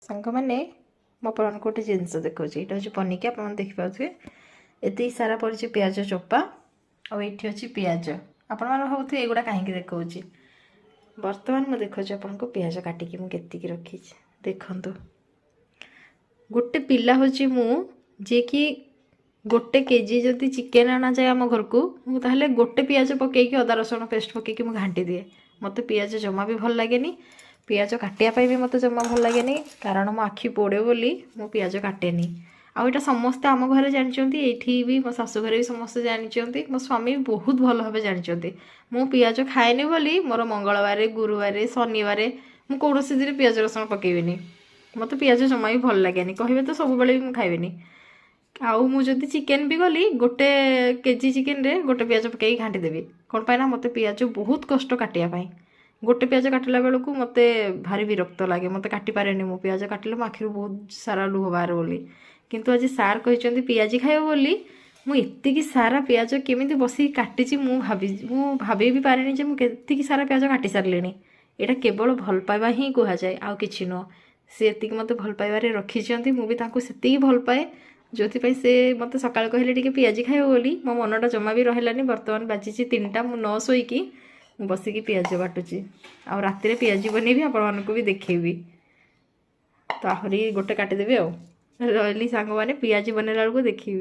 सांग मैंने मो अपन गोटे जिनस देखा यहाँ हूँ पनिकी आप देखिपे ये सारा पड़ी पिज चोपा और ये अच्छी पिज आपण मैंने भावुए एगुड़ा कहीं देखा बर्तमान मुझे देखा आपन को पिज काटिकी मुझे रखी देखु गोटे पिला हूँ जी कि गोटे केजी जदि चिकेन आना जाए आम घर को मुझे गोटे पिज पकईकि अदा रसुण पेस्ट पकईकि मुझे घाटी दिए मत पिज जमा भी भल लगे पिज काटापी भी मत जमा भल लगे कारण मो आखि पोड़े बोली मो पिज काटेनी आउ यहाँ समस्ते आम घर जानते ये भी मो शाशुघर भी समस्ते जानते मो स्वामी भी बहुत भल भाव जानते मु पिज खाएनी बोली मोर मंगलवार गुरुवार शनिवार मुझे कौन दिन पिज रसुण पकेबी मत पिज जमा भी भल लगे कहे तो सब भी खाइबेनी आउ मुझे चिकेन भी गली गोटे केजी चिकेन रे गोटे पिज पकई घाटी देवी कौन पाई ना मत पिज बहुत कष्ट काटापी गोटे पिज काटिला बेलू मत भारी विरक्त लगे मत काटी पारे मो पिज काटिले मो आखिर बहुत सारा लुह बाहर बोली किंतु आज सार कहते पिज खाइब बोली मुझे सारा पिज केमी बस काटी भाभी भी पारे मुझे सारा पिज काटी सारे यहाँ केवल भल पाइबा ही कहुए आउ कि नुह सी मत भल पाइबारे रखी मुझे भल पाए जो से मत सकाल कहले पिज खाइब बोली मो मनटा जमा भी रही बर्तमान बाजी 3टा मु न शोईकी बसिकी पिज बाटुची आ राति पिज बनैबी आपण भी देखेबी तो आहरी गोटे काटिदेवी आ रही सांग मैंने पिज बनैला बेलू देखी।